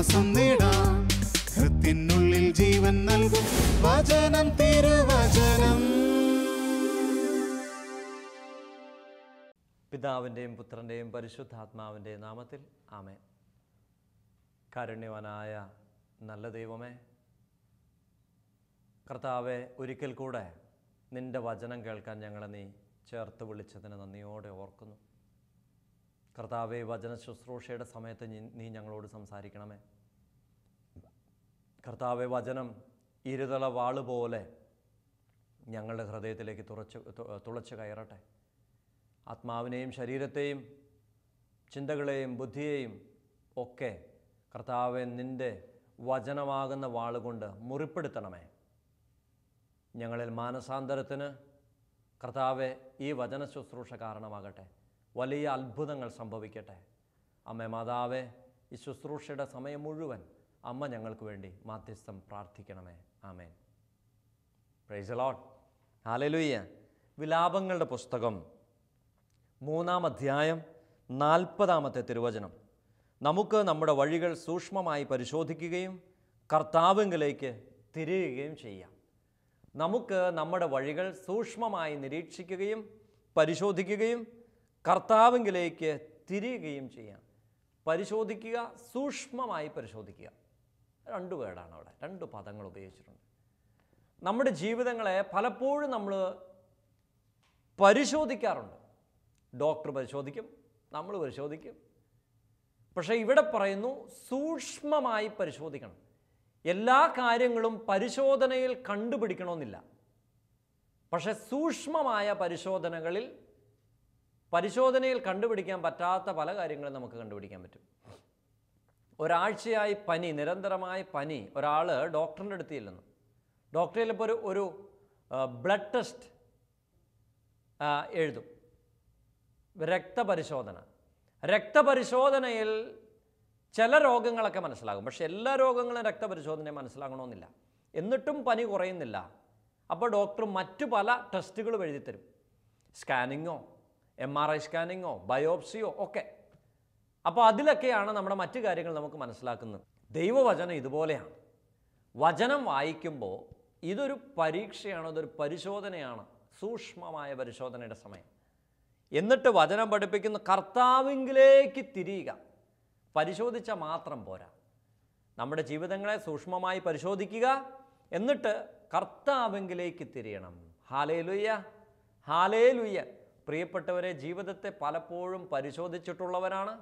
ശ്വാസം നേടാം. ഹൃത്തിനുള്ളിൽ ജീവൻ നൽകും വചനം, തിരുവചനം. പിതാവിൻ്റെയും പുത്രൻ്റെയും പരിശുദ്ധാത്മാവിൻ്റെയും നാമത്തിൽ ആമേൻ. കാരുണ്യവാനായ നല്ല ദൈവമേ, കർത്താവെ, ഒരിക്കൽ കൂടെ നിൻ്റെ വചനം കേൾക്കാൻ ഞങ്ങളെ നീ ചേർത്ത് വിളിച്ചതിന് നന്ദിയോടെ ഓർക്കുന്നു. കർത്താവെ, വചന ശുശ്രൂഷയുടെ സമയത്ത് നീ ഞങ്ങളോട് സംസാരിക്കണമേ. കർത്താവെ, വചനം ഇരുതല വാളുപോലെ ഞങ്ങളുടെ ഹൃദയത്തിലേക്ക് തുളച്ച് കയറട്ടെ. ആത്മാവിനെയും ശരീരത്തെയും ചിന്തകളെയും ബുദ്ധിയെയും ഒക്കെ കർത്താവെ, നിൻ്റെ വചനമാകുന്ന വാളുകൊണ്ട് മുറിപ്പെടുത്തണമേ. ഞങ്ങളിൽ മാനസാന്തരത്തിന് കർത്താവെ, ഈ വചന ശുശ്രൂഷ കാരണമാകട്ടെ. വലിയ അത്ഭുതങ്ങൾ സംഭവിക്കട്ടെ. അമ്മേ മാതാവേ, ഈ ശുശ്രൂഷയുടെ സമയം മുഴുവൻ അമ്മ ഞങ്ങൾക്ക് വേണ്ടി മാധ്യസ്ഥം പ്രാർത്ഥിക്കണമേ. ആമേൻ. Praise the Lord. ഹല്ലേലൂയ. വിലാപങ്ങളുടെ പുസ്തകം 3-ാം അധ്യായം 40-ാമത്തെ തിരുവചനം. നമുക്ക് നമ്മുടെ വഴികൾ സൂക്ഷ്മമായി പരിശോധിക്കുകയും കർത്താവിങ്കലേക്ക് തിരിയുകയും ചെയ്യാം. നമുക്ക് നമ്മുടെ വഴികൾ സൂക്ഷ്മമായി നിരീക്ഷിക്കുകയും പരിശോധിക്കുകയും കർത്താവിങ്കലേക്ക് തിരിയുകയും ചെയ്യാം. പരിശോധിക്കുക, സൂക്ഷ്മമായി പരിശോധിക്കുക, 2 വേർഡാണ് അവിടെ, 2 പദങ്ങൾ ഉപയോഗിച്ചിട്ടുണ്ട്. നമ്മുടെ ജീവിതങ്ങളെ പലപ്പോഴും നമ്മൾ പരിശോധിക്കാറുണ്ട്. ഡോക്ടർ പരിശോധിക്കും, നമ്മൾ പരിശോധിക്കും. പക്ഷേ ഇവിടെ പറയുന്നു സൂക്ഷ്മമായി പരിശോധിക്കണം. എല്ലാ കാര്യങ്ങളും പരിശോധനയിൽ കണ്ടുപിടിക്കണമെന്നില്ല. പക്ഷേ സൂക്ഷ്മമായ പരിശോധനയിൽ കണ്ടുപിടിക്കാൻ പറ്റാത്ത പല കാര്യങ്ങളും നമുക്ക് കണ്ടുപിടിക്കാൻ പറ്റും. ഒരാഴ്ചയായി പനി, നിരന്തരമായ പനി, ഒരാൾ ഡോക്ടറിൻ്റെ അടുത്ത് ചെല്ലുന്നു. ഡോക്ടറിൽ ഇപ്പോൾ ഒരു ബ്ലഡ് ടെസ്റ്റ് എഴുതും, രക്തപരിശോധനയിൽ ചില രോഗങ്ങളൊക്കെ മനസ്സിലാകും. പക്ഷെ എല്ലാ രോഗങ്ങളും രക്തപരിശോധനയും മനസ്സിലാകണമെന്നില്ല. എന്നിട്ടും പനി കുറയുന്നില്ല. അപ്പോൾ ഡോക്ടർ മറ്റു പല ടെസ്റ്റുകളും എഴുതിത്തരും. സ്കാനിങ്ങോ, MRI സ്കാനിങ്ങോ, ബയോപ്സിയോ ഒക്കെ. അപ്പോൾ അതിലൊക്കെയാണ് നമ്മുടെ മറ്റു കാര്യങ്ങൾ നമുക്ക് മനസ്സിലാക്കുന്നത്. ദൈവവചനം ഇതുപോലെയാണ്. വചനം വായിക്കുമ്പോൾ ഇതൊരു പരീക്ഷയാണ്, ഇതൊരു പരിശോധനയാണ്, സൂക്ഷ്മമായ പരിശോധനയുടെ സമയം. എന്നിട്ട് വചനം പഠിപ്പിക്കുന്ന കർത്താവിങ്കിലേക്ക് തിരിയുക. പരിശോധിച്ചാൽ മാത്രം പോരാ, നമ്മുടെ ജീവിതങ്ങളെ സൂക്ഷ്മമായി പരിശോധിക്കുക, എന്നിട്ട് കർത്താവിങ്കിലേക്ക് തിരിയണം. ഹല്ലേലൂയ, ഹല്ലേലൂയ. പ്രിയപ്പെട്ടവരെ, ജീവിതത്തെ പലപ്പോഴും പരിശോധിച്ചിട്ടുള്ളവരാണ്,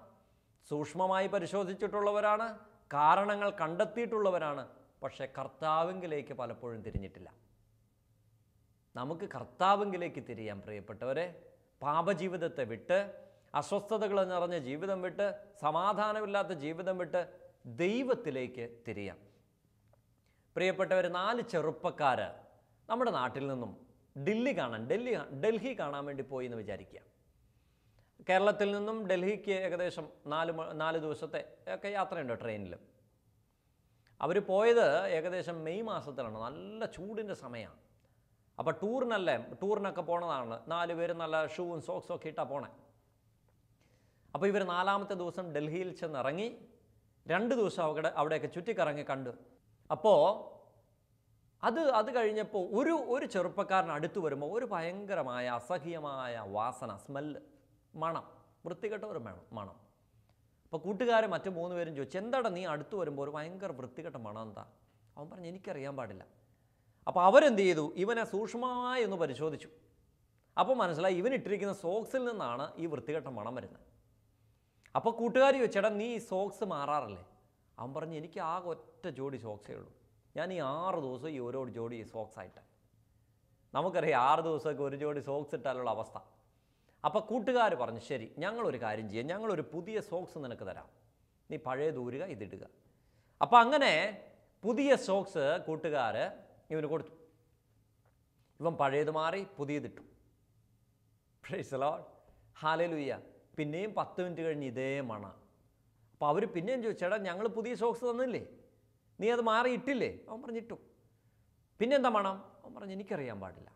സൂക്ഷ്മമായി പരിശോധിച്ചിട്ടുള്ളവരാണ്, കാരണങ്ങൾ കണ്ടെത്തിയിട്ടുള്ളവരാണ്. പക്ഷേ കർത്താവിങ്കിലേക്ക് പലപ്പോഴും തിരിഞ്ഞിട്ടില്ല. നമുക്ക് കർത്താവിങ്കിലേക്ക് തിരിയാം പ്രിയപ്പെട്ടവരെ. പാപജീവിതത്തെ വിട്ട്, അസ്വസ്ഥതകൾ നിറഞ്ഞ ജീവിതം വിട്ട്, സമാധാനമില്ലാത്ത ജീവിതം വിട്ട് ദൈവത്തിലേക്ക് തിരിയാം. പ്രിയപ്പെട്ടവർ, 4 ചെറുപ്പക്കാർ നമ്മുടെ നാട്ടിൽ നിന്നും ഡൽഹി കാണാൻ വേണ്ടി പോയി എന്ന് വിചാരിക്കുക. കേരളത്തിൽ നിന്നും ഡൽഹിക്ക് ഏകദേശം 4 ദിവസത്തെ ഒക്കെ യാത്രയുണ്ട് ട്രെയിനിൽ. അവർ പോയത് ഏകദേശം മെയ് മാസത്തിലാണ്. നല്ല ചൂടിൻ്റെ സമയമാണ്. അപ്പോൾ ടൂറിനൊക്കെ പോണതാണ്. 4 പേര് നല്ല ഷൂവും സോക്സും ഒക്കെ ഇട്ടാണ് പോണേ. അപ്പോൾ ഇവർ 4-ാമത്തെ ദിവസം ഡൽഹിയിൽ ചെന്നിറങ്ങി. 2 ദിവസം അവിടെയൊക്കെ ചുറ്റിക്കറങ്ങി കണ്ടു. അപ്പോൾ അത് കഴിഞ്ഞപ്പോൾ ഒരു ചെറുപ്പക്കാരൻ അടുത്ത് വരുമ്പോൾ ഒരു ഭയങ്കരമായ അസഹ്യമായ വാസന, സ്മെല്ല്, മണം, വൃത്തികെട്ട ഒരു മണം. അപ്പോൾ കൂട്ടുകാരെ മറ്റു 3 പേരും ചോദിച്ചു, എന്താടാ നീ അടുത്ത് വരുമ്പോൾ ഒരു ഭയങ്കര വൃത്തികെട്ട മണം എന്താ? അവൻ പറഞ്ഞു, എനിക്കറിയാൻ പാടില്ല. അപ്പോൾ അവരെന്ത് ചെയ്തു? ഇവനെ സൂക്ഷ്മമായി ഒന്ന് പരിശോധിച്ചു. അപ്പോൾ മനസ്സിലായി ഇവനിട്ടിരിക്കുന്ന സോക്സിൽ നിന്നാണ് ഈ വൃത്തികെട്ട മണം വരുന്നത്. അപ്പോൾ കൂട്ടുകാരി ചോദിച്ചേടാ, നീ ഈ സോക്സ് മാറാറില്ലേ? അവൻ പറഞ്ഞു, എനിക്ക് ആകെ ഒറ്റ ജോഡി സോക്സേ ഉള്ളൂ. ഞാൻ ഈ 6 ദിവസം ഈ ഓരോ ജോഡി സോക്സ് ആയിട്ട്. നമുക്കറിയാം 6 ദിവസമൊക്കെ ഒരു ജോഡി സോക്സ് ഇട്ടാലുള്ള അവസ്ഥ. അപ്പോൾ കൂട്ടുകാർ പറഞ്ഞു, ശരി, ഞങ്ങളൊരു കാര്യം ചെയ്യാം, ഞങ്ങളൊരു പുതിയ സോക്സ് നിനക്ക് തരാം, നീ പഴയ ദൂരുക, ഇതിടുക. അപ്പോൾ അങ്ങനെ പുതിയ സോക്സ് കൂട്ടുകാർ ഇവന് കൊടുത്തു. ഇവൻ പഴയത് മാറി പുതിയതിട്ടു. പ്രൈസ് ദി ലോർഡ്, ഹല്ലേലൂയ. പിന്നെയും 10 മിനിറ്റ് കഴിഞ്ഞ് ഇതേ മണ. അപ്പോൾ അവർ പിന്നെയും ചോദിച്ചേടാ, ഞങ്ങൾ പുതിയ സോക്സ് തന്നില്ലേ, നീ അത് മാറി ഇട്ടില്ലേ? അവൻ പറഞ്ഞിട്ടു. പിന്നെന്താ മണം? അവൻ പറഞ്ഞു, എനിക്കറിയാൻ പാടില്ല.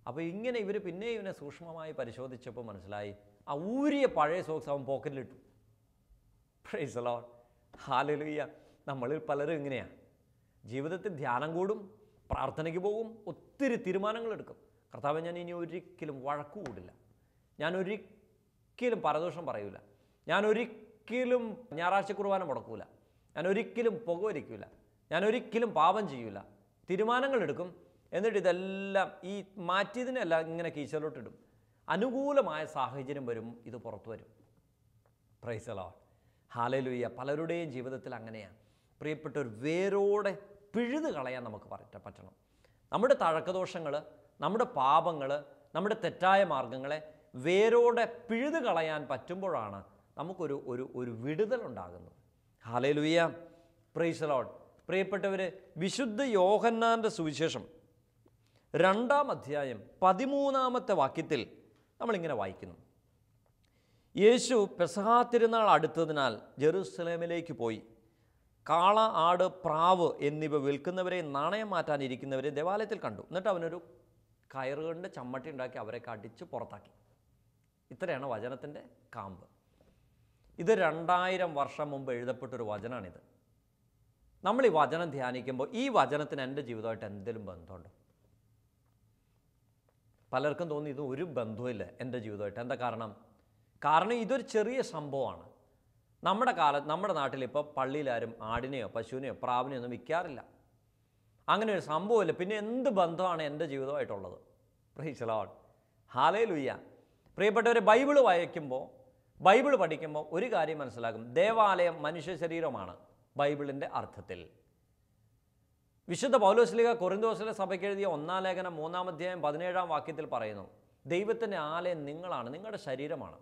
അപ്പോൾ ഇങ്ങനെ ഇവർ പിന്നെ ഇവനെ സൂക്ഷ്മമായി പരിശോധിച്ചപ്പോൾ മനസ്സിലായി ആ ഊരിയ പഴയ സോക്സ് അവൻ പോക്കറ്റിലിട്ടു. പ്രൈസ് ദി ലോർഡ്, ഹല്ലേലൂയ. നമ്മളിൽ പലരും ഇങ്ങനെയാണ്. ജീവിതത്തിൽ ധ്യാനം കൂടും, പ്രാർത്ഥനയ്ക്ക് പോകും, ഒത്തിരി തീരുമാനങ്ങളെടുക്കും. കർത്താവേ, ഞാൻ ഇനി ഒരിക്കലും വഴക്ക് കൂടില്ല, ഞാൻ ഒരിക്കലും പരദോഷം പറയൂല, ഞാൻ ഒരിക്കലും ഞായറാഴ്ച കുർബാന മുടക്കൂല, ഞാൻ ഒരിക്കലും പുകവലിക്കൂല, ഞാൻ ഒരിക്കലും പാപം ചെയ്യൂല. തീരുമാനങ്ങളെടുക്കും. എന്നിട്ട് ഇതെല്ലാം ഈ മാറ്റിയതിനെല്ലാം ഇങ്ങനെ കീശലോട്ടിടും. അനുകൂലമായ സാഹചര്യം വരും, ഇത് പുറത്തു വരും. Price the Lord. ഹല്ലേലൂയ. പലരുടെയും ജീവിതത്തിൽ അങ്ങനെയാണ്. പ്രിയപ്പെട്ടവർ, വേരോടെ പിഴുത് കളയാൻ നമുക്ക് പറ്റണം. നമ്മുടെ തഴക്കദോഷങ്ങൾ, നമ്മുടെ പാപങ്ങൾ, നമ്മുടെ തെറ്റായ മാർഗങ്ങളെ വേരോടെ പിഴുത് കളയാൻ പറ്റുമ്പോഴാണ് നമുക്കൊരു ഒരു വിടുതലുണ്ടാകുന്നത്. ഹല്ലേലൂയ. Price the Lord. പ്രിയപ്പെട്ടവർ, വിശുദ്ധ യോഹന്നാൻ്റെ സുവിശേഷം 2-ാം അധ്യായം 13-ാമത്തെ വാക്യത്തിൽ നമ്മളിങ്ങനെ വായിക്കുന്നു. യേശു പെസഹാ തിരുനാൾ അടുത്തതിനാൽ ജെറുസലേമിലേക്ക് പോയി. കാള, ആട്, പ്രാവ് എന്നിവ വിൽക്കുന്നവരെ, നാണയം മാറ്റാനിരിക്കുന്നവരെ ദേവാലയത്തിൽ കണ്ടു. എന്നിട്ട് അവനൊരു കയറുകൊണ്ട് ചമ്മട്ടി ഉണ്ടാക്കി അവരെ കടിച്ച് പുറത്താക്കി. ഇത്രയാണ് വചനത്തിൻ്റെ കാമ്പ്. ഇത് 2000 വർഷം മുമ്പ് എഴുതപ്പെട്ടൊരു വചനമാണിത്. നമ്മൾ ഈ വചനം ധ്യാനിക്കുമ്പോൾ ഈ വചനത്തിന് എൻ്റെ ജീവിതമായിട്ട് എന്തെങ്കിലും ബന്ധമുണ്ടോ? പലർക്കും തോന്നി ഇത് ഒരു ബന്ധവുമില്ല എൻ്റെ ജീവിതമായിട്ട്. എന്താ കാരണം? ഇതൊരു ചെറിയ സംഭവമാണ്. നമ്മുടെ നാട്ടിലിപ്പോൾ പള്ളിയിലാരും ആടിനെയോ പശുവിനെയോ പ്രാവിനെയോ ഒന്നും വിൽക്കാറില്ല. അങ്ങനെ ഒരു സംഭവമില്ല. പിന്നെ എന്ത് ബന്ധമാണ് എൻ്റെ ജീവിതമായിട്ടുള്ളത്? Praise the Lord. ഹല്ലേലൂയ. പ്രിയപ്പെട്ടവരെ, ബൈബിൾ പഠിക്കുമ്പോൾ ഒരു കാര്യം മനസ്സിലാകും. ദേവാലയം മനുഷ്യ ശരീരമാണ് ബൈബിളിൻ്റെ അർത്ഥത്തിൽ. വിശുദ്ധ പൗലോസ്ലീഹ കൊരിന്തോസിലെ സഭയ്ക്ക് എഴുതിയ 1-ാം ലേഖനം 3-ാം അധ്യായം 17-ാം വാക്യത്തിൽ പറയുന്നു, ദൈവത്തിൻ്റെ ആലയം നിങ്ങളാണ്, നിങ്ങളുടെ ശരീരമാണ്.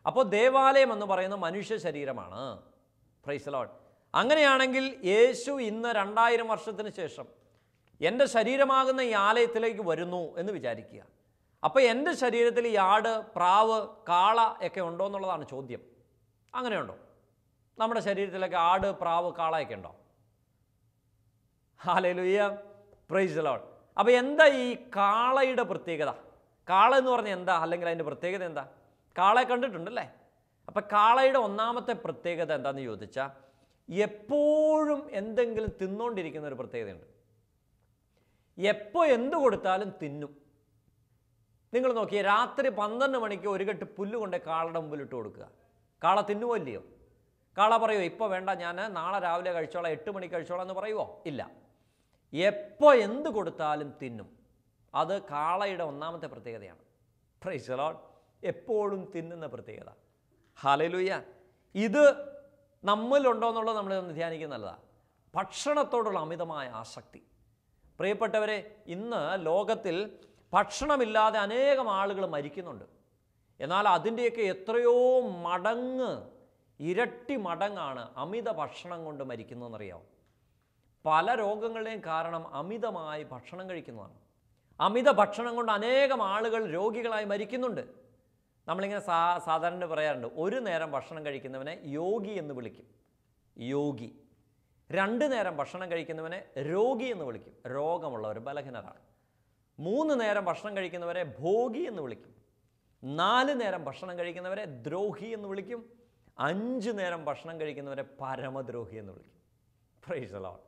അപ്പോൾ ദേവാലയം എന്ന് പറയുന്നത് മനുഷ്യ ശരീരമാണ്. Price the Lord. അങ്ങനെയാണെങ്കിൽ യേശു ഇന്ന് 2000 വർഷത്തിന് ശേഷം എൻ്റെ ശരീരമാകുന്ന ഈ ആലയത്തിലേക്ക് വരുന്നു എന്ന് വിചാരിക്കുക. അപ്പോൾ എൻ്റെ ശരീരത്തിൽ ഈ ആട്, പ്രാവ്, കാള ഒക്കെ ഉണ്ടോ എന്നുള്ളതാണ് ചോദ്യം. അങ്ങനെയുണ്ടോ? നമ്മുടെ ശരീരത്തിലൊക്കെ ആട്, പ്രാവ്, കാളയൊക്കെ ഉണ്ടോ? ഹല്ലേലൂയ. Price the Lord. അപ്പോൾ എന്താ ഈ കാളയുടെ പ്രത്യേകത? കാള എന്ന് പറഞ്ഞാൽ എന്താ? അല്ലെങ്കിൽ അതിൻ്റെ പ്രത്യേകത എന്താ? കാളയെ കണ്ടിട്ടുണ്ടല്ലേ? അപ്പം കാളയുടെ ഒന്നാമത്തെ പ്രത്യേകത എന്താണെന്ന് ചോദിച്ചാൽ, എപ്പോഴും എന്തെങ്കിലും തിന്നുകൊണ്ടിരിക്കുന്ന ഒരു പ്രത്യേകതയുണ്ട്. എപ്പോൾ എന്ത് കൊടുത്താലും തിന്നും. നിങ്ങൾ നോക്കിയേ, രാത്രി 12 മണിക്ക് ഒരു കെട്ട് പുല്ല് കൊണ്ട് കാളയുടെ മുമ്പിൽ ഇട്ട് കൊടുക്കുക. കാള തിന്നുമോ ഇല്ലയോ? കാള പറയുമോ ഇപ്പോൾ വേണ്ട, ഞാൻ നാളെ രാവിലെ കഴിച്ചോളാം, 8 മണിക്ക് കഴിച്ചോളാം എന്ന് പറയുമോ? ഇല്ല. എപ്പോൾ എന്ത് കൊടുത്താലും തിന്നും. അത് കാളയുടെ ഒന്നാമത്തെ പ്രത്യേകതയാണ്. Price the Lord. എപ്പോഴും തിന്നുന്ന പ്രത്യേകത. ഹല്ലേലൂയ. ഇത് നമ്മളിലുണ്ടോ എന്നുള്ളത് നമ്മളൊന്ന് ധ്യാനിക്കുന്നത് നല്ലതാണ്. ഭക്ഷണത്തോടുള്ള അമിതമായ ആസക്തി. പ്രിയപ്പെട്ടവരെ, ഇന്ന് ലോകത്തിൽ ഭക്ഷണമില്ലാതെ അനേകം ആളുകൾ മരിക്കുന്നുണ്ട്. എന്നാൽ അതിൻ്റെയൊക്കെ എത്രയോ മടങ്ങ്, ഇരട്ടി മടങ്ങാണ് അമിത ഭക്ഷണം കൊണ്ട് മരിക്കുന്നതെന്നറിയാമോ? പല രോഗങ്ങളുടെയും കാരണം അമിതമായി ഭക്ഷണം കഴിക്കുന്നതാണ്. അമിത ഭക്ഷണം കൊണ്ട് അനേകം ആളുകൾ രോഗികളായി മരിക്കുന്നുണ്ട്. നമ്മളിങ്ങനെ സാധാരണ പറയാറുണ്ട്, ഒരു നേരം ഭക്ഷണം കഴിക്കുന്നവനെ യോഗി എന്ന് വിളിക്കും, യോഗി. 2 നേരം ഭക്ഷണം കഴിക്കുന്നവനെ രോഗി എന്ന് വിളിക്കും, രോഗമുള്ളവർ, ബലഹീനരാണ്. 3 നേരം ഭക്ഷണം കഴിക്കുന്നവരെ ഭോഗി എന്ന് വിളിക്കും. 4 നേരം ഭക്ഷണം കഴിക്കുന്നവരെ ദ്രോഹി എന്ന് വിളിക്കും. 5 നേരം ഭക്ഷണം കഴിക്കുന്നവരെ പരമദ്രോഹി എന്ന് വിളിക്കും. Price the Lord.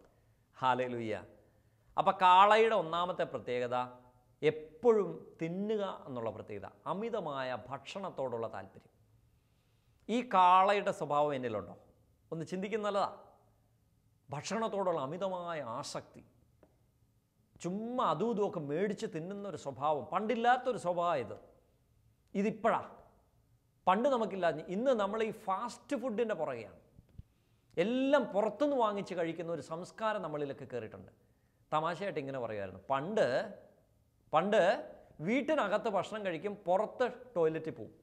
ഹല്ലേലൂയ. അപ്പം കാളയുടെ ഒന്നാമത്തെ പ്രത്യേകത എപ്പോഴും തിന്നുക എന്നുള്ള പ്രത്യേകത, അമിതമായ ഭക്ഷണത്തോടുള്ള താല്പര്യം. ഈ കാളയുടെ സ്വഭാവം എന്നിലുണ്ടോ? ഒന്ന് ചിന്തിക്കുന്നല്ലതാ. ഭക്ഷണത്തോടുള്ള അമിതമായ ആസക്തി, ചുമ്മാ അതും ഇതുമൊക്കെ മേടിച്ച് തിന്നുന്നൊരു സ്വഭാവം, പണ്ടില്ലാത്തൊരു സ്വഭാവം ഇതിപ്പോഴാണ്. പണ്ട് നമുക്കില്ല. ഇന്ന് നമ്മൾ ഈ ഫാസ്റ്റ് ഫുഡിൻ്റെ പുറകെയാണ്. എല്ലാം പുറത്തുനിന്ന് വാങ്ങിച്ച് കഴിക്കുന്ന ഒരു സംസ്കാരം നമ്മളിലൊക്കെ കയറിയിട്ടുണ്ട്. തമാശയായിട്ട് ഇങ്ങനെ പറയുമായിരുന്നു, പണ്ട് വീട്ടിനകത്ത് ഭക്ഷണം കഴിക്കും, പുറത്ത് ടോയ്ലറ്റിൽ പോവും.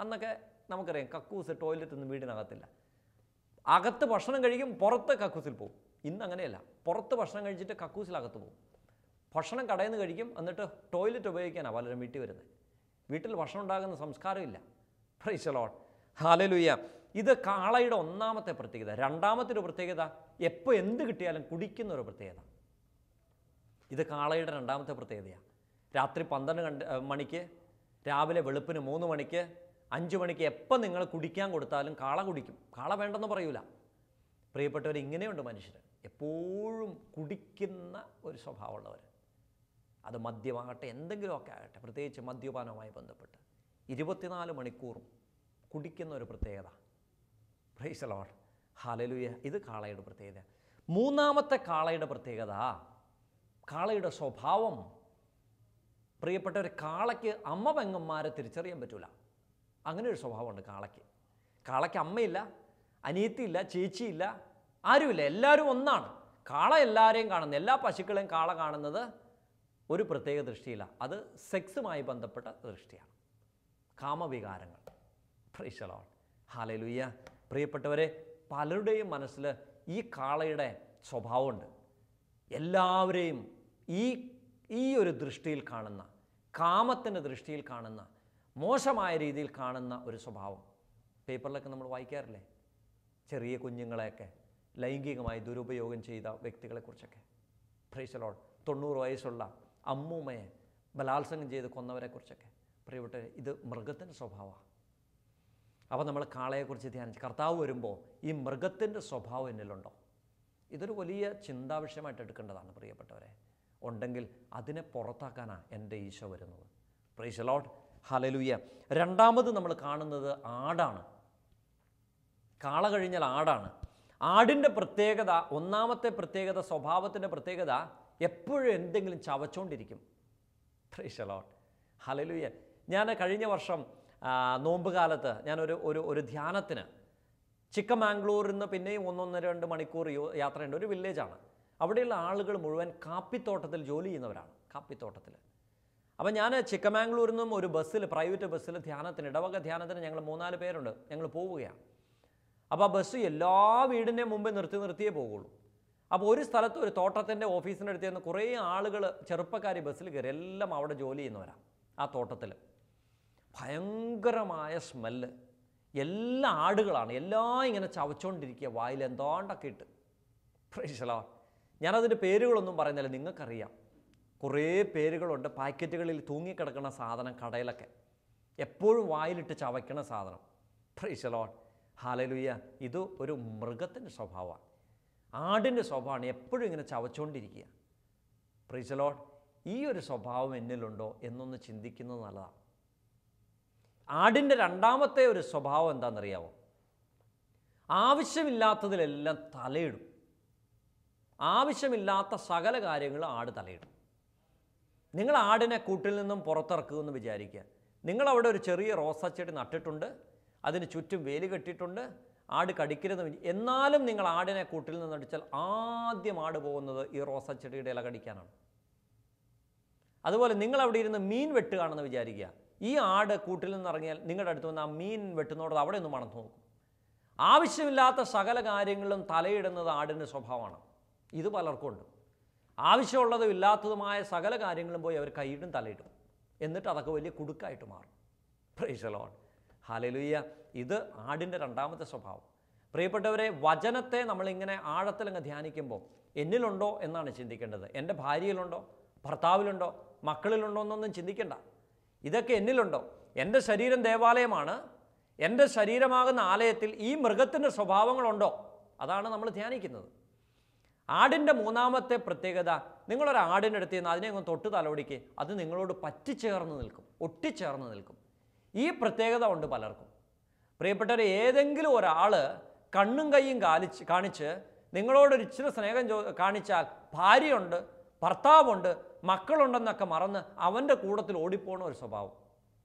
അന്നൊക്കെ നമുക്കറിയാം, കക്കൂസ്, ടോയ്ലറ്റൊന്നും വീടിനകത്തില്ല. അകത്ത് ഭക്ഷണം കഴിക്കും, പുറത്ത് കക്കൂസിൽ പോവും. ഇന്ന് അങ്ങനെയല്ല. പുറത്ത് ഭക്ഷണം കഴിച്ചിട്ട് കക്കൂസിലകത്ത് പോവും. ഭക്ഷണം കടയിൽ നിന്ന് കഴിക്കും, എന്നിട്ട് ടോയ്ലറ്റ് ഉപയോഗിക്കാനാണ് പലരും വീട്ടിൽ വരുന്നത്. വീട്ടിൽ ഭക്ഷണം ഉണ്ടാകുന്ന സംസ്കാരമില്ല. Praise the Lord. ഹല്ലേലൂയ. ഇത് കാളയുടെ ഒന്നാമത്തെ പ്രത്യേകത. രണ്ടാമത്തെ ഒരു പ്രത്യേകത, എപ്പോൾ എന്ത് കിട്ടിയാലും കുടിക്കുന്ന ഒരു പ്രത്യേകത. ഇത് കാളയുടെ രണ്ടാമത്തെ പ്രത്യേകതയാണ്. രാത്രി 12 മണിക്ക്, രാവിലെ വെളുപ്പിന് 3 മണിക്ക്, 5 മണിക്ക് എപ്പോൾ നിങ്ങൾ കുടിക്കാൻ കൊടുത്താലും കാള കുടിക്കും. കാള വേണ്ടെന്ന് പറയൂല. പ്രിയപ്പെട്ടവർ, ഇങ്ങനെയുണ്ട് മനുഷ്യർ. എപ്പോഴും കുടിക്കുന്ന ഒരു സ്വഭാവമുള്ളവർ. അത് മദ്യമാകട്ടെ, എന്തെങ്കിലുമൊക്കെ ആകട്ടെ, പ്രത്യേകിച്ച് മദ്യപാനവുമായി ബന്ധപ്പെട്ട് 24 മണിക്കൂറും കുടിക്കുന്ന ഒരു പ്രത്യേകത. പ്രൈസ് ദി ലോർഡ്, ഹല്ലേലൂയ. ഇത് കാളയുടെ പ്രത്യേകത. മൂന്നാമത്തെ കാളയുടെ പ്രത്യേകത, കാളയുടെ സ്വഭാവം. പ്രിയപ്പെട്ടവർ, കാളയ്ക്ക് അമ്മ പെങ്ങന്മാരെ തിരിച്ചറിയാൻ പറ്റില്ല. അങ്ങനെ ഒരു സ്വഭാവമുണ്ട് കാളയ്ക്ക്. കാളയ്ക്ക് അമ്മയില്ല, അനിയത്തിയില്ല, ചേച്ചിയില്ല, ആരുമില്ല, എല്ലാവരും ഒന്നാണ്. കാള എല്ലാവരെയും കാണുന്നത്, എല്ലാ പശുക്കളെയും കാള കാണുന്നത് ഒരു പ്രത്യേക ദൃഷ്ടിയില്ല. അത് സെക്സുമായി ബന്ധപ്പെട്ട ദൃഷ്ടിയാണ്, കാമവികാരങ്ങൾ. പ്രൈസ് ദി ലോർഡ്, ഹല്ലേലൂയ. പ്രിയപ്പെട്ടവരെ, പലരുടെയും മനസ്സിൽ ഈ കാളയുടെ സ്വഭാവമുണ്ട്. എല്ലാവരെയും ഈ ഒരു ദൃഷ്ടിയിൽ കാണുന്ന, കാമത്തിൻ്റെ ദൃഷ്ടിയിൽ കാണുന്ന, മോശമായ രീതിയിൽ കാണുന്ന ഒരു സ്വഭാവം. പേപ്പറിലൊക്കെ നമ്മൾ വായിക്കാറില്ലേ, ചെറിയ കുഞ്ഞുങ്ങളെയൊക്കെ ലൈംഗികമായി ദുരുപയോഗം ചെയ്ത വ്യക്തികളെക്കുറിച്ചൊക്കെ. Price the Lord. 90 വയസ്സുള്ള അമ്മൂമ്മയെ ബലാത്സംഗം ചെയ്ത് കൊന്നവരെക്കുറിച്ചൊക്കെ. പ്രിയപ്പെട്ടവരെ, ഇത് മൃഗത്തിൻ്റെ സ്വഭാവമാണ്. അപ്പോൾ നമ്മൾ കാളയെക്കുറിച്ച് ധ്യാനിച്ച്, കർത്താവ് വരുമ്പോൾ ഈ മൃഗത്തിൻ്റെ സ്വഭാവം എന്നിലുണ്ടോ? ഇതൊരു വലിയ ചിന്താവിഷയമായിട്ട് എടുക്കേണ്ടതാണ് പ്രിയപ്പെട്ടവരെ. ഉണ്ടെങ്കിൽ അതിനെ പുറത്താക്കാനാണ് എൻ്റെ ഈശോ വരുന്നത്. Price the Lord, hallelujah. രണ്ടാമത് നമ്മൾ കാണുന്നത് ആടാണ്. കാള കഴിഞ്ഞാൽ ആടാണ്. ആടിൻ്റെ പ്രത്യേകത, ഒന്നാമത്തെ പ്രത്യേകത, സ്വഭാവത്തിൻ്റെ പ്രത്യേകത, എപ്പോഴും എന്തെങ്കിലും ചവച്ചുകൊണ്ടിരിക്കും. പ്രൈസ് ദി ലോർഡ്, ഹല്ലേലൂയ. ഞാൻ കഴിഞ്ഞ വർഷം നോമ്പ് കാലത്ത് ഒരു ധ്യാനത്തിന് ചിക്കമാംഗ്ലൂരിൽ നിന്ന് പിന്നെയും 1-2 മണിക്കൂർ യാത്രയുണ്ട്. ഒരു വില്ലേജാണ്. അവിടെയുള്ള ആളുകൾ മുഴുവൻ കാപ്പിത്തോട്ടത്തിൽ ജോലി ചെയ്യുന്നവരാണ്, കാപ്പിത്തോട്ടത്തിൽ. അപ്പം ഞാൻ ചിക്കമാംഗ്ലൂരിൽ നിന്നും ഒരു ബസ്സിൽ, പ്രൈവറ്റ് ബസ്സിൽ ധ്യാനത്തിന്, ഇടവക ധ്യാനത്തിന് ഞങ്ങൾ 3-4 പേരുണ്ട്, ഞങ്ങൾ പോവുകയാണ്. അപ്പോൾ ആ ബസ് എല്ലാ വീടിൻ്റെ മുമ്പേ നിർത്തിയേ പോകുള്ളൂ. അപ്പോൾ ഒരു സ്ഥലത്ത് ഒരു തോട്ടത്തിൻ്റെ ഓഫീസിൻ്റെ അടുത്ത് നിന്ന് കുറേ ആളുകൾ, ചെറുപ്പക്കാർ ബസ്സിൽ കയറി, എല്ലാം അവിടെ ജോലി ചെയ്യുന്നവരാണ്. ആ തോട്ടത്തിൽ ഭയങ്കരമായ സ്മെല്ല്, എല്ലാ ആടുകളാണ്, എല്ലാം ഇങ്ങനെ ചവച്ചുകൊണ്ടിരിക്കുക, വായിൽ എന്താണ്ടൊക്കെ ഇട്ട്. Price the Lord. ഞാനതിൻ്റെ പേരുകളൊന്നും പറയുന്നില്ല, നിങ്ങൾക്കറിയാം. കുറേ പേരുകളുണ്ട്. പാക്കറ്റുകളിൽ തൂങ്ങിക്കിടക്കുന്ന സാധനം, കടയിലൊക്കെ എപ്പോഴും വായിലിട്ട് ചവയ്ക്കണ സാധനം. പ്രൈസ് ദി ലോർഡ്, ഹല്ലേലൂയ. ഇത് ഒരു മൃഗത്തിൻ്റെ സ്വഭാവമാണ്. ആടിൻ്റെ സ്വഭാവമാണ് എപ്പോഴും ഇങ്ങനെ ചവച്ചുകൊണ്ടിരിക്കുക. Price the Lord. ഈ ഒരു സ്വഭാവം എന്നിലുണ്ടോ എന്നൊന്ന് ചിന്തിക്കുന്നത് നല്ലതാണ്. ആടിൻ്റെ രണ്ടാമത്തെ ഒരു സ്വഭാവം എന്താണെന്നറിയാമോ? ആവശ്യമില്ലാത്തതിലെല്ലാം തലയിടും. ആവശ്യമില്ലാത്ത സകല കാര്യങ്ങളും ആട് തലയിടും. നിങ്ങൾ ആടിനെ കൂട്ടിൽ നിന്നും പുറത്തിറക്കുമെന്ന് വിചാരിക്കുക. നിങ്ങളവിടെ ഒരു ചെറിയ റോസാച്ചെടി നട്ടിട്ടുണ്ട്, അതിന് ചുറ്റും വേലി കെട്ടിയിട്ടുണ്ട്, ആട് കടിക്കരുതെന്ന്. എന്നാലും നിങ്ങൾ ആടിനെ കൂട്ടിൽ നിന്ന് അടിച്ചാൽ ആദ്യം ആട് പോകുന്നത് ഈ റോസാച്ചെടിയുടെ ഇല കടിക്കാനാണ്. അതുപോലെ നിങ്ങളവിടെ ഇരുന്ന് മീൻ വെട്ടുകയാണെന്ന് വിചാരിക്കുക. ഈ ആട് കൂട്ടിൽ നിന്ന് ഇറങ്ങിയാൽ നിങ്ങളുടെ അടുത്ത് വന്ന് ആ മീൻ വെട്ടുന്നതോട് അവിടെ ഒന്ന് മണത്ത് നോക്കും. ആവശ്യമില്ലാത്ത സകല കാര്യങ്ങളിലും തലയിടുന്നത് ആടിൻ്റെ സ്വഭാവമാണ്. ഇത് പലർക്കും ഉണ്ട്. ആവശ്യമുള്ളതും ഇല്ലാത്തതുമായ സകല കാര്യങ്ങളും പോയി അവർ കൈയിടും, തലയിടും. എന്നിട്ട് അതൊക്കെ വലിയ കുടുക്കായിട്ട് മാറും. പ്രൈസ് ദി ലോർഡ്, ഹല്ലേലൂയ. ഇത് ആടിൻ്റെ രണ്ടാമത്തെ സ്വഭാവം. പ്രിയപ്പെട്ടവരെ, വചനത്തെ നമ്മളിങ്ങനെ ആഴത്തിലങ്ങ് ധ്യാനിക്കുമ്പോൾ എന്നിലുണ്ടോ എന്നാണ് ചിന്തിക്കേണ്ടത്. എൻ്റെ ഭാര്യയിലുണ്ടോ, ഭർത്താവിലുണ്ടോ, മക്കളിലുണ്ടോ എന്നൊന്നും ചിന്തിക്കേണ്ട. ഇതൊക്കെ എന്നിലുണ്ടോ? എൻ്റെ ശരീരം ദേവാലയമാണ്. എൻ്റെ ശരീരമാകുന്ന ആലയത്തിൽ ഈ മൃഗത്തിൻ്റെ സ്വഭാവങ്ങളുണ്ടോ? അതാണ് നമ്മൾ ധ്യാനിക്കുന്നത്. ആടിൻ്റെ മൂന്നാമത്തെ പ്രത്യേകത, നിങ്ങളൊരു ആടിൻ്റെ അടുത്ത് നിന്ന് അതിനെ ഒന്ന് തൊട്ട് തലോടിക്ക്, അത് നിങ്ങളോട് പറ്റിച്ചേർന്ന് നിൽക്കും, ഒട്ടിച്ചേർന്ന് നിൽക്കും. ഈ പ്രത്യേകത ഉണ്ട് പലർക്കും. പ്രിയപ്പെട്ടവരെ, ഏതെങ്കിലും ഒരാൾ കണ്ണും കൈയും കാണിച്ച് നിങ്ങളോടൊരു ഇച്ചിരി സ്നേഹം കാണിച്ചാൽ ഭാര്യയുണ്ട്, ഭർത്താവുണ്ട്, മക്കളുണ്ടെന്നൊക്കെ മറന്ന് അവൻ്റെ കൂട്ടത്തിൽ ഓടിപ്പോണ ഒരു സ്വഭാവം.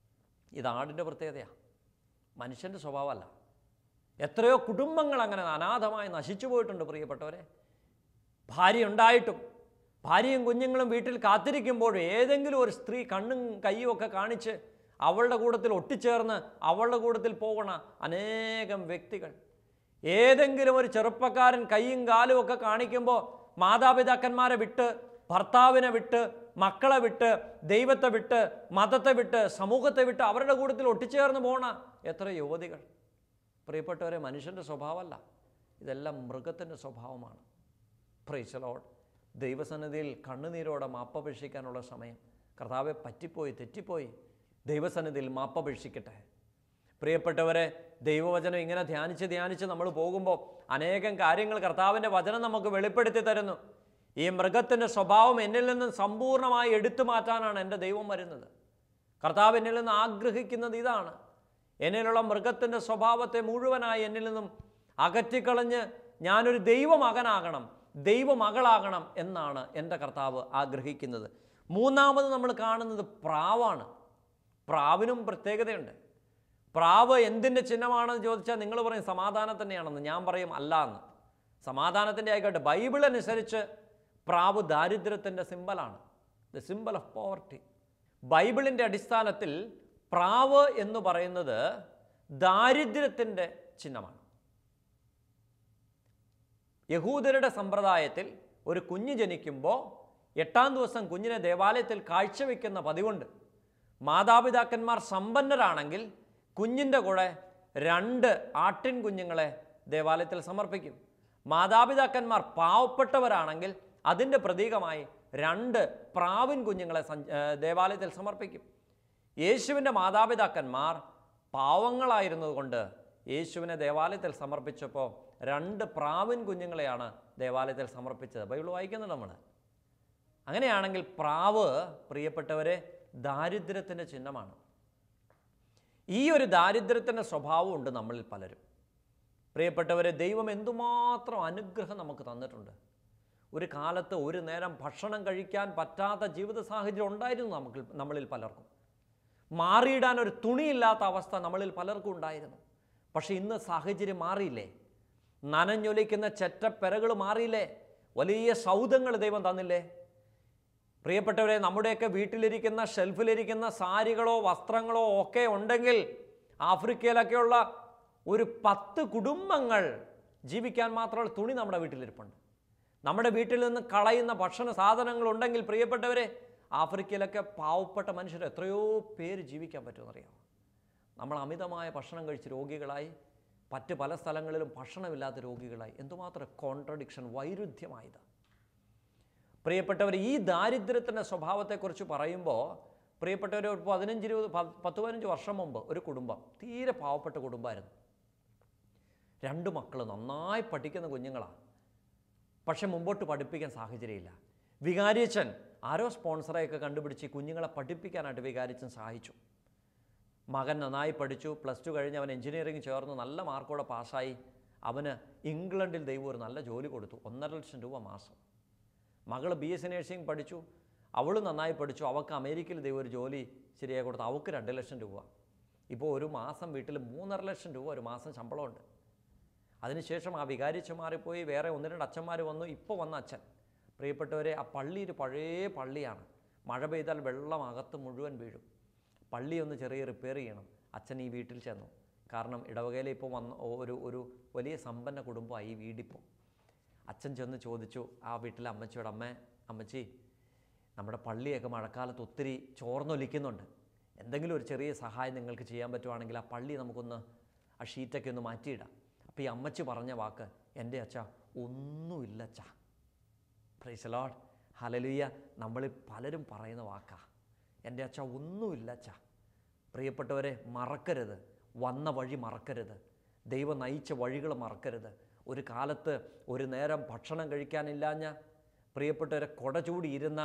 ഇത് ആടിൻ്റെ പ്രത്യേകതയാണ്, മനുഷ്യൻ്റെ സ്വഭാവമല്ല. എത്രയോ കുടുംബങ്ങൾ അങ്ങനെ അനാഥമായി നശിച്ചു പോയിട്ടുണ്ട് പ്രിയപ്പെട്ടവരെ. ഭാര്യ ഉണ്ടായിട്ടും ഭാര്യയും കുഞ്ഞുങ്ങളും വീട്ടിൽ കാത്തിരിക്കുമ്പോഴും ഏതെങ്കിലും ഒരു സ്ത്രീ കണ്ണും കയ്യും ഒക്കെ കാണിച്ച് അവളുടെ കൂട്ടത്തിൽ ഒട്ടിച്ചേർന്ന് അവളുടെ കൂട്ടത്തിൽ പോകണ അനേകം വ്യക്തികൾ. ഏതെങ്കിലും ഒരു ചെറുപ്പക്കാരൻ കൈയും കാലും ഒക്കെ കാണിക്കുമ്പോൾ മാതാപിതാക്കന്മാരെ വിട്ട്, ഭർത്താവിനെ വിട്ട്, മക്കളെ വിട്ട്, ദൈവത്തെ വിട്ട്, മതത്തെ വിട്ട്, സമൂഹത്തെ വിട്ട് അവരുടെ കൂട്ടത്തിൽ ഒട്ടിച്ചേർന്ന് പോകണ എത്ര യുവതികൾ. പ്രിയപ്പെട്ടവരെ, മനുഷ്യൻ്റെ സ്വഭാവമല്ല, ഇതെല്ലാം മൃഗത്തിൻ്റെ സ്വഭാവമാണ്. Price the Lord. ദൈവസന്നിധിയിൽ കണ്ണുനീരോടെ മാപ്പപേക്ഷിക്കാനുള്ള സമയം. കർത്താവെ, പറ്റിപ്പോയി, തെറ്റിപ്പോയി, ദൈവസന്നിധിയിൽ മാപ്പപേക്ഷിക്കട്ടെ. പ്രിയപ്പെട്ടവരെ, ദൈവവചനം ഇങ്ങനെ ധ്യാനിച്ച് നമ്മൾ പോകുമ്പോൾ അനേകം കാര്യങ്ങൾ കർത്താവിൻ്റെ വചനം നമുക്ക് വെളിപ്പെടുത്തി തരുന്നു. ഈ മൃഗത്തിൻ്റെ സ്വഭാവം എന്നിൽ നിന്നും സമ്പൂർണ്ണമായി എടുത്തു മാറ്റാനാണ് എൻ്റെ ദൈവം വരുന്നത്. കർത്താവ് എന്നിൽ നിന്ന് ആഗ്രഹിക്കുന്നത് ഇതാണ്. എന്നിലുള്ള മൃഗത്തിൻ്റെ സ്വഭാവത്തെ മുഴുവനായി എന്നിൽ നിന്നും അകറ്റിക്കളഞ്ഞ് ഞാനൊരു ദൈവമകനാകണം, ദൈവമകളാകണം എന്നാണ് എൻ്റെ കർത്താവ് ആഗ്രഹിക്കുന്നത്. മൂന്നാമത് നമ്മൾ കാണുന്നത് പ്രാവാണ്. പ്രാവിനും പ്രത്യേകതയുണ്ട്. പ്രാവ് എന്തിൻ്റെ ചിഹ്നമാണെന്ന് ചോദിച്ചാൽ നിങ്ങൾ പറയും സമാധാനത്തിൻ്റെയാണെന്ന്. ഞാൻ പറയും അല്ല എന്ന്. സമാധാനത്തിൻ്റെ ആയിക്കോട്ടെ, ബൈബിൾ അനുസരിച്ച് പ്രാവ് ദാരിദ്ര്യത്തിൻ്റെ സിമ്പലാണ്. The symbol of poverty. ബൈബിളിൻ്റെ അടിസ്ഥാനത്തിൽ പ്രാവ് എന്ന് പറയുന്നത് ദാരിദ്ര്യത്തിൻ്റെ ചിഹ്നമാണ്. യഹൂദരുടെ സമ്പ്രദായത്തിൽ ഒരു കുഞ്ഞ് ജനിക്കുമ്പോൾ 8-ാം ദിവസം കുഞ്ഞിനെ ദേവാലയത്തിൽ കാഴ്ചവെക്കുന്ന പതിവുണ്ട്. മാതാപിതാക്കന്മാർ സമ്പന്നരാണെങ്കിൽ കുഞ്ഞിൻ്റെ കൂടെ 2 ആട്ടിൻ കുഞ്ഞുങ്ങളെ ദേവാലയത്തിൽ സമർപ്പിക്കും. മാതാപിതാക്കന്മാർ പാവപ്പെട്ടവരാണെങ്കിൽ അതിൻ്റെ പ്രതീകമായി 2 പ്രാവിൻ കുഞ്ഞുങ്ങളെ ദേവാലയത്തിൽ സമർപ്പിക്കും. യേശുവിൻ്റെ മാതാപിതാക്കന്മാർ പാവങ്ങളായിരുന്നതുകൊണ്ട് യേശുവിനെ ദേവാലയത്തിൽ സമർപ്പിച്ചപ്പോൾ 2 പ്രാവിൻ കുഞ്ഞുങ്ങളെയാണ് ദേവാലയത്തിൽ സമർപ്പിച്ചത്. ബൈബിൾ വായിക്കുന്നുണ്ട് നമ്മൾ. അങ്ങനെയാണെങ്കിൽ പ്രാവ്, പ്രിയപ്പെട്ടവരെ, ദാരിദ്ര്യത്തിൻ്റെ ചിഹ്നമാണ്. ഈ ഒരു ദാരിദ്ര്യത്തിൻ്റെ സ്വഭാവമുണ്ട് നമ്മളിൽ പലരും. പ്രിയപ്പെട്ടവരെ, ദൈവം എന്തുമാത്രം അനുഗ്രഹം നമുക്ക് തന്നിട്ടുണ്ട്. ഒരു കാലത്ത് ഒരു നേരം ഭക്ഷണം കഴിക്കാൻ പറ്റാത്ത ജീവിത സാഹചര്യം ഉണ്ടായിരുന്നു നമ്മളിൽ പലർക്കും. മാറിയിടാൻ ഒരു തുണിയില്ലാത്ത അവസ്ഥ നമ്മളിൽ പലർക്കും ഉണ്ടായിരുന്നു. പക്ഷെ ഇന്ന് സാഹചര്യം മാറിയില്ലേ? നനഞ്ഞൊലിക്കുന്ന ചെറ്റപ്പെരകൾ മാറിയില്ലേ? വലിയ സൗധങ്ങൾ ദൈവം തന്നില്ലേ? പ്രിയപ്പെട്ടവരെ, നമ്മുടെയൊക്കെ വീട്ടിലിരിക്കുന്ന ഷെൽഫിലിരിക്കുന്ന സാരികളോ വസ്ത്രങ്ങളോ ഒക്കെ ഉണ്ടെങ്കിൽ ആഫ്രിക്കയിലൊക്കെയുള്ള ഒരു 10 കുടുംബങ്ങൾ ജീവിക്കാൻ മാത്രമുള്ള തുണി നമ്മുടെ വീട്ടിലിരിപ്പുണ്ട്. നമ്മുടെ വീട്ടിൽ നിന്ന് കളയുന്ന ഭക്ഷണ സാധനങ്ങളുണ്ടെങ്കിൽ പ്രിയപ്പെട്ടവരെ, ആഫ്രിക്കയിലൊക്കെ പാവപ്പെട്ട മനുഷ്യർ എത്രയോ പേര് ജീവിക്കാൻ പറ്റുമെന്നറിയാമോ? നമ്മൾ അമിതമായ ഭക്ഷണം കഴിച്ച് രോഗികളായി, മറ്റ് പല സ്ഥലങ്ങളിലും ഭക്ഷണമില്ലാത്ത രോഗികളായി. എന്തുമാത്രം കോൺട്രഡിക്ഷൻ, വൈരുദ്ധ്യമായത്. പ്രിയപ്പെട്ടവർ, ഈ ദാരിദ്ര്യത്തിൻ്റെ സ്വഭാവത്തെക്കുറിച്ച് പറയുമ്പോൾ പ്രിയപ്പെട്ടവർ, ഒരു 15 വർഷം മുമ്പ് ഒരു കുടുംബം, തീരെ പാവപ്പെട്ട കുടുംബമായിരുന്നു. 2 മക്കൾ നന്നായി പഠിക്കുന്ന കുഞ്ഞുങ്ങളാണ്. പക്ഷെ മുമ്പോട്ട് പഠിപ്പിക്കാൻ സാഹചര്യമില്ല. വികാരിയച്ഛൻ ആരോ സ്പോൺസറെയൊക്കെ കണ്ടുപിടിച്ച് കുഞ്ഞുങ്ങളെ പഠിപ്പിക്കാനായിട്ട് വികാരിയച്ഛൻ സഹായിച്ചു. മകൻ നന്നായി പഠിച്ചു. +2 കഴിഞ്ഞ് അവൻ എഞ്ചിനീയറിംഗ് ചേർന്ന് നല്ല മാർക്കോടെ പാസ്സായി. അവന് ഇംഗ്ലണ്ടിൽ ദൈവം ഒരു നല്ല ജോലി കൊടുത്തു. 1.5 ലക്ഷം രൂപ മാസം. മകൾ BSc നഴ്സിംഗ് പഠിച്ചു. അവൾ നന്നായി പഠിച്ചു. അവൾക്ക് അമേരിക്കയിൽ ദൈവം ഒരു ജോലി ശരിയായി കൊടുത്തു. അവൾക്ക് 2 ലക്ഷം രൂപ. ഇപ്പോൾ ഒരു മാസം വീട്ടിൽ 3.5 ലക്ഷം രൂപ ഒരു മാസം ശമ്പളമുണ്ട്. അതിനുശേഷം ആ വികാരിച്ച് മാറിപ്പോയി. വേറെ 1-2 അച്ഛന്മാർ വന്നു. ഇപ്പോൾ വന്ന അച്ഛൻ, പ്രിയപ്പെട്ടവരെ, ആ പള്ളി ഒരു പഴയ പള്ളിയാണ്. മഴ പെയ്താൽ വെള്ളം അകത്ത് മുഴുവൻ വീഴും. പള്ളി ഒന്ന് ചെറിയ റിപ്പയർ ചെയ്യണം. അച്ഛൻ ഈ വീട്ടിൽ ചെന്നു. കാരണം ഇടവകയിൽ ഇപ്പോൾ വന്ന ഒരു വലിയ സമ്പന്ന കുടുംബമായി ഈ വീടിപ്പോൾ. അച്ഛൻ ചെന്ന് ചോദിച്ചു ആ വീട്ടിലെ അമ്മച്ചിയോട്, അമ്മച്ചി, നമ്മുടെ പള്ളിയൊക്കെ മഴക്കാലത്ത് ഒത്തിരി ചോർന്നൊലിക്കുന്നുണ്ട്. എന്തെങ്കിലും ഒരു ചെറിയ സഹായം നിങ്ങൾക്ക് ചെയ്യാൻ പറ്റുവാണെങ്കിൽ ആ പള്ളി നമുക്കൊന്ന് ആ ഷീറ്റൊക്കെ ഒന്ന് മാറ്റിയിടാം. അപ്പോൾ ഈ അമ്മച്ചി പറഞ്ഞ വാക്ക്, എൻ്റെ അച്ഛാ ഒന്നുമില്ല അച്ഛാ. പ്രൈസ് ദി ലോർഡ്, ഹല്ലേലൂയ. നമ്മളിൽ പലരും പറയുന്ന വാക്കാ, എൻ്റെ അച്ഛാ ഒന്നുമില്ല അച്ഛാ. പ്രിയപ്പെട്ടവരെ, മറക്കരുത്, വന്ന വഴി മറക്കരുത്, ദൈവം നയിച്ച വഴികൾ മറക്കരുത്. ഒരു കാലത്ത് ഒരു നേരം ഭക്ഷണം കഴിക്കാനില്ലാഞ്ഞ, പ്രിയപ്പെട്ടവരെ, കൊട ചൂടിയിരുന്ന,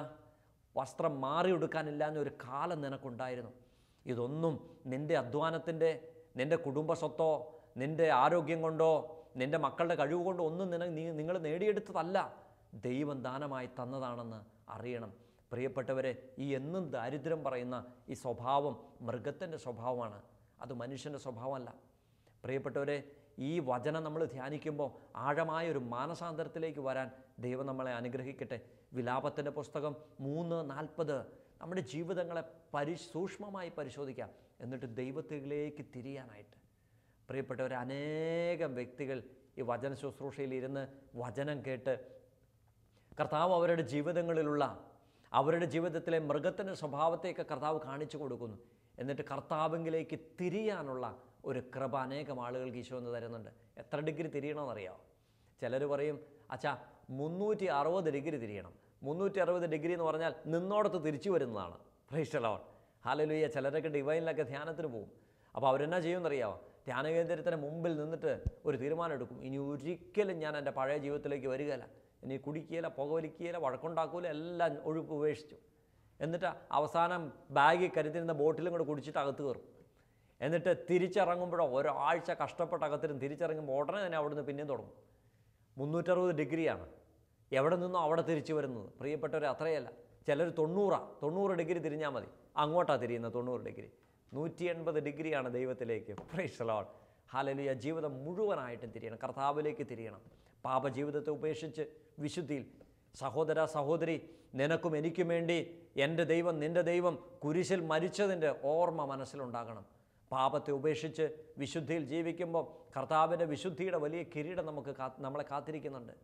വസ്ത്രം മാറിയെടുക്കാനില്ലാഞ്ഞ ഒരു കാലം നിനക്കുണ്ടായിരുന്നു. ഇതൊന്നും നിൻ്റെ അധ്വാനത്തിൻ്റെ, നിൻ്റെ കുടുംബ സ്വത്തോ, നിൻ്റെ ആരോഗ്യം കൊണ്ടോ, നിൻ്റെ മക്കളുടെ കഴിവ് കൊണ്ടോ ഒന്നും നിങ്ങൾ നേടിയെടുത്തതല്ല. ദൈവം ദാനമായി തന്നതാണെന്ന് അറിയണം. പ്രിയപ്പെട്ടവരെ, ഈ എന്നും ദാരിദ്ര്യം പറയുന്ന ഈ സ്വഭാവം മൃഗത്തിൻ്റെ സ്വഭാവമാണ്. അത് മനുഷ്യൻ്റെ സ്വഭാവമല്ല. പ്രിയപ്പെട്ടവരെ, ഈ വചനം നമ്മൾ ധ്യാനിക്കുമ്പോൾ ആഴമായൊരു മാനസാന്തരത്തിലേക്ക് വരാൻ ദൈവം നമ്മളെ അനുഗ്രഹിക്കട്ടെ. വിലാപത്തിൻ്റെ പുസ്തകം 3:40 നമ്മുടെ ജീവിതങ്ങളെ സൂക്ഷ്മമായി പരിശോധിക്കാം. എന്നിട്ട് ദൈവത്തിലേക്ക് തിരിയാനായിട്ട്. പ്രിയപ്പെട്ടവർ, അനേകം വ്യക്തികൾ ഈ വചന ശുശ്രൂഷയിൽ ഇരുന്ന് വചനം കേട്ട് കർത്താവ് അവരുടെ ജീവിതങ്ങളിലുള്ള, അവരുടെ ജീവിതത്തിലെ മൃഗത്തിൻ്റെ സ്വഭാവത്തെയൊക്കെ കർത്താവ് കാണിച്ചു കൊടുക്കുന്നു. എന്നിട്ട് കർത്താവിലേക്ക് തിരിയാനുള്ള ഒരു കൃപ അനേകം ആളുകൾക്ക് ഈശോ എന്ന് തരുന്നുണ്ട്. എത്ര ഡിഗ്രി തിരിയണമെന്നറിയാമോ? ചിലർ പറയും, അച്ഛാ 360 ഡിഗ്രി തിരിയണം. 360 ഡിഗ്രി എന്ന് പറഞ്ഞാൽ നിന്നോടത്ത് തിരിച്ചു വരുന്നതാണ്. Price the Lord, hallelujah. ചിലരൊക്കെ ഡിവൈനിലൊക്കെ ധ്യാനത്തിന് പോകും. അപ്പോൾ അവരെന്നാ ചെയ്യുമെന്നറിയാമോ? ധ്യാനകേന്ദ്രത്തിന് മുമ്പിൽ നിന്നിട്ട് ഒരു തീരുമാനം എടുക്കും, ഇനി ഒരിക്കലും ഞാൻ എൻ്റെ പഴയ ജീവിതത്തിലേക്ക് വരികയില്ല, ഇനി കുടിക്കുകയില്ല, പുകവലിക്കുകയില്ല, വഴക്കുണ്ടാക്കൂല, എല്ലാം ഉപേക്ഷിച്ചു. എന്നിട്ട് അവസാനം ബാഗിൽ കരുതിരുന്ന ബോട്ടിലും കൂടെ കുടിച്ചിട്ട് അകത്ത് കയറും. എന്നിട്ട് തിരിച്ചിറങ്ങുമ്പോഴോ ഒരാഴ്ച കഷ്ടപ്പെട്ട് അകത്തിരും, തിരിച്ചിറങ്ങുമ്പോൾ ഉടനെ തന്നെ അവിടുന്ന് പിന്നെയും തുടങ്ങും. 360 ഡിഗ്രിയാണ്, എവിടെ നിന്നോ അവിടെ തിരിച്ചു വരുന്നത്. പ്രിയപ്പെട്ടവരെ, അത്രയല്ല, ചിലർ 90 ഡിഗ്രി തിരിഞ്ഞാൽ മതി, അങ്ങോട്ടാണ് തിരിയുന്നത് 90 ഡിഗ്രി. 180 ഡിഗ്രിയാണ് ദൈവത്തിലേക്ക്. Price the Lord, hallelujah. ജീവിതം മുഴുവനായിട്ടും തിരിയണം, കർത്താവിലേക്ക് തിരിയണം. പാപജീവിതത്തെ ഉപേക്ഷിച്ച് വിശുദ്ധിയിൽ. സഹോദര സഹോദരി, നിനക്കും എനിക്കും വേണ്ടി എൻ്റെ ദൈവം, നിൻ്റെ ദൈവം കുരിശിൽ മരിച്ചതിൻ്റെ ഓർമ്മ മനസ്സിലുണ്ടാകണം. പാപത്തെ ഉപേക്ഷിച്ച് വിശുദ്ധിയിൽ ജീവിക്കുമ്പോൾ കർത്താവിൻ്റെ വിശുദ്ധിയുടെ വലിയ കിരീടം നമ്മളെ കാത്തിരിക്കുന്നുണ്ട്.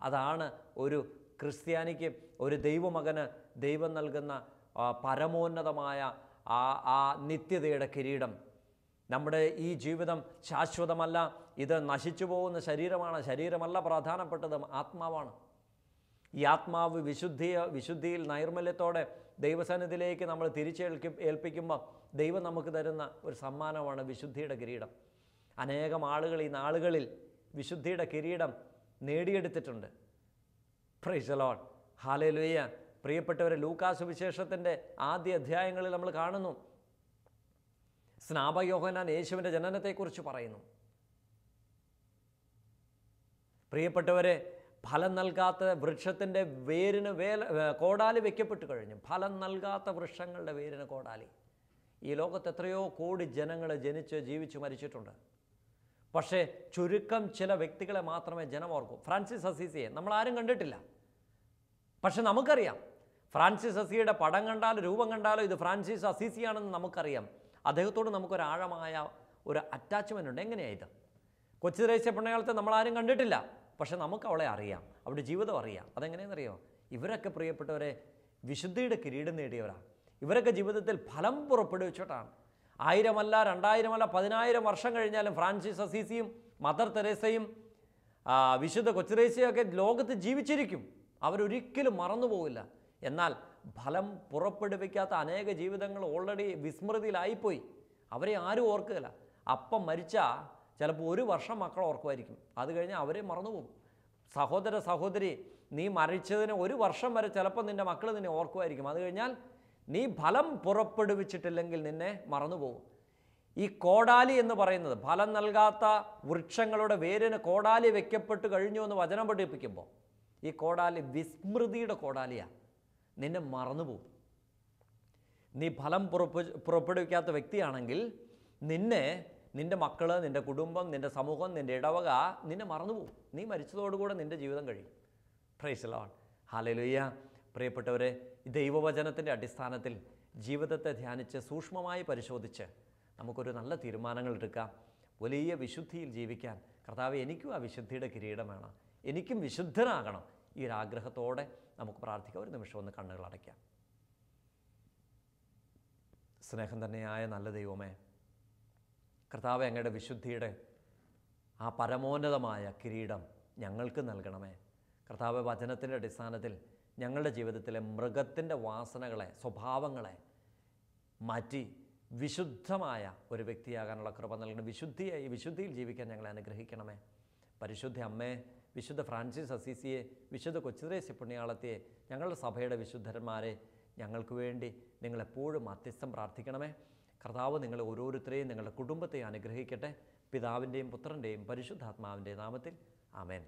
അതാണ് ഒരു ക്രിസ്ത്യാനിക്ക്, ഒരു ദൈവമകന് ദൈവം നൽകുന്ന പരമോന്നതമായ ആ നിത്യതയുടെ കിരീടം. നമ്മുടെ ഈ ജീവിതം ശാശ്വതമല്ല, ഇത് നശിച്ചു പോകുന്ന ശരീരമാണ്. ശരീരമല്ല പ്രധാനപ്പെട്ടത്, ആത്മാവാണ്. ഈ ആത്മാവ് വിശുദ്ധിയിൽ നൈർമല്യത്തോടെ ദൈവസന്നിധിയിലേക്ക് നമ്മൾ ഏൽപ്പിക്കുമ്പോൾ ദൈവം നമുക്ക് തരുന്ന ഒരു സമ്മാനമാണ് വിശുദ്ധിയുടെ കിരീടം. അനേകം ആളുകൾ ഈ നാളുകളിൽ വിശുദ്ധിയുടെ കിരീടം നേടിയെടുത്തിട്ടുണ്ട്. പ്രൈസ് ദി ലോർഡ്, ഹല്ലേലൂയ. പ്രിയപ്പെട്ടവരെ, ലൂക്കാ സുവിശേഷത്തിൻ്റെ ആദ്യ അധ്യായങ്ങളിൽ നമ്മൾ കാണുന്നു, സ്നാപക യോഹന്നാൻ യേശുവിൻ്റെ ജനനത്തെക്കുറിച്ച് പറയുന്നു. പ്രിയപ്പെട്ടവരെ, ഫലം നൽകാത്ത വൃക്ഷത്തിൻ്റെ വേരിന് കോടാലി വയ്ക്കപ്പെട്ട് കഴിഞ്ഞു. ഫലം നൽകാത്ത വൃക്ഷങ്ങളുടെ വേരിന് കോടാലി. ഈ ലോകത്ത് എത്രയോ കോടി ജനങ്ങൾ ജനിച്ച് ജീവിച്ച് മരിച്ചിട്ടുണ്ട്. പക്ഷേ ചുരുക്കം ചില വ്യക്തികളെ മാത്രമേ ജനം ഓർക്കൂ. ഫ്രാൻസിസ് അസീസിയെ നമ്മളാരും കണ്ടിട്ടില്ല, പക്ഷെ നമുക്കറിയാം. ഫ്രാൻസിസ് അസീസിയുടെ പടം കണ്ടാലും രൂപം കണ്ടാലും ഇത് ഫ്രാൻസിസ് അസീസിയാണെന്ന് നമുക്കറിയാം. അദ്ദേഹത്തോട് നമുക്കൊരാഴമായ ഒരു അറ്റാച്ച്മെൻ്റ് ഉണ്ട്. എങ്ങനെയായത്? കൊച്ചുത്രേസ്യ പുണ്യകാലത്തെ നമ്മളാരും കണ്ടിട്ടില്ല, പക്ഷെ നമുക്ക് അവളെ അറിയാം, അവരുടെ ജീവിതം അറിയാം. അതെങ്ങനെയെന്നറിയാമോ? ഇവരൊക്കെ പ്രിയപ്പെട്ടവരെ വിശുദ്ധിയുടെ കിരീടം നേടിയവരാണ്. ഇവരൊക്കെ ജീവിതത്തിൽ ഫലം പുറപ്പെടുവിച്ചിട്ടാണ്. 1000 അല്ല, 2000 അല്ല, 10000 വർഷം കഴിഞ്ഞാലും ഫ്രാൻസിസ് അസീസിയും മദർ തെരേസയും വിശുദ്ധ കൊച്ചുത്രേസ്യയൊക്കെ ലോകത്ത് ജീവിച്ചിരിക്കും. അവരൊരിക്കലും മറന്നുപോകില്ല. എന്നാൽ ഫലം പുറപ്പെടുവിക്കാത്ത അനേക ജീവിതങ്ങൾ ഓൾറെഡി വിസ്മൃതിയിലായിപ്പോയി. അവരെ ആരും ഓർക്കുകയില്ല. അപ്പം മരിച്ചാൽ ചിലപ്പോൾ 1 വർഷം മക്കൾ ഓർക്കുമായിരിക്കും, അത് കഴിഞ്ഞാൽ അവരെ മറന്നുപോകും. സഹോദര സഹോദരി, നീ മരിച്ചതിന് 1 വർഷം വരെ ചിലപ്പോൾ നിൻ്റെ മക്കൾ നിന്നെ ഓർക്കുമായിരിക്കും, അത് കഴിഞ്ഞാൽ നീ ഫലം പുറപ്പെടുവിച്ചിട്ടില്ലെങ്കിൽ നിന്നെ മറന്നുപോകും. ഈ കോടാലി എന്ന് പറയുന്നത്, ഫലം നൽകാത്ത വൃക്ഷങ്ങളുടെ വേരിന് കോടാലി വയ്ക്കപ്പെട്ട് കഴിഞ്ഞു എന്ന് വചനം പഠിപ്പിക്കുമ്പോൾ, ഈ കോടാലി വിസ്മൃതിയുടെ കോടാലിയാണ്, നിന്നെ മറന്നുപോകും. നീ ഫലം പുറപ്പെടുവിക്കാത്ത വ്യക്തിയാണെങ്കിൽ നിൻ്റെ മക്കൾ, നിൻ്റെ കുടുംബം, നിൻ്റെ സമൂഹം, നിൻ്റെ ഇടവക നിന്നെ മറന്നുപോകും. നീ മരിച്ചതോടുകൂടെ നിൻ്റെ ജീവിതം കഴിയും. പ്രൈസ് ദി ലോർഡ്, ഹല്ലേലൂയ. പ്രിയപ്പെട്ടവരെ, ദൈവവചനത്തിൻ്റെ അടിസ്ഥാനത്തിൽ ജീവിതത്തെ ധ്യാനിച്ച് സൂക്ഷ്മമായി പരിശോധിച്ച് നമുക്കൊരു നല്ല തീരുമാനങ്ങൾ എടുക്കാം. വലിയ വിശുദ്ധിയിൽ ജീവിക്കാൻ. കർത്താവേ, എനിക്കും ആ വിശുദ്ധിയുടെ കിരീടം വേണം, എനിക്കും വിശുദ്ധനാകണം. ഈ ഒരു ആഗ്രഹത്തോടെ നമുക്ക് പ്രാർത്ഥിക്കാം. ഒരു നിമിഷം ഒന്ന് കണ്ണുകൾ അടയ്ക്കാം. സ്നേഹം തന്നെയായ നല്ല ദൈവമേ, കർത്താവേ, അങ്ങയുടെ വിശുദ്ധിയുടെ ആ പരമോന്നതമായ കിരീടം ഞങ്ങൾക്ക് നൽകണമേ. കർത്താവേ, വചനത്തിൻ്റെ അടിസ്ഥാനത്തിൽ ഞങ്ങളുടെ ജീവിതത്തിലെ മൃഗത്തിൻ്റെ വാസനകളെ, സ്വഭാവങ്ങളെ മാറ്റി വിശുദ്ധമായ ഒരു വ്യക്തിയാകാനുള്ള കൃപ നൽകണം. വിശുദ്ധിയിൽ ജീവിക്കാൻ ഞങ്ങളെ അനുഗ്രഹിക്കണമേ. പരിശുദ്ധ അമ്മേ, വിശുദ്ധ ഫ്രാൻസിസ് അസീസിയെ, വിശുദ്ധ കൊച്ചുത്രേസ്യ പുണ്യാളത്തെയെ, ഞങ്ങളുടെ സഭയുടെ വിശുദ്ധന്മാരെ ഞങ്ങൾക്ക് വേണ്ടി നിങ്ങളെപ്പോഴും മധ്യസ്ഥം പ്രാർത്ഥിക്കണമേ. കർത്താവ് നിങ്ങളെ ഓരോരുത്തരെയും നിങ്ങളുടെ കുടുംബത്തെ അനുഗ്രഹിക്കട്ടെ. പിതാവിൻ്റെയും പുത്രൻ്റെയും പരിശുദ്ധാത്മാവിൻ്റെയും നാമത്തിൽ ആമേൻ.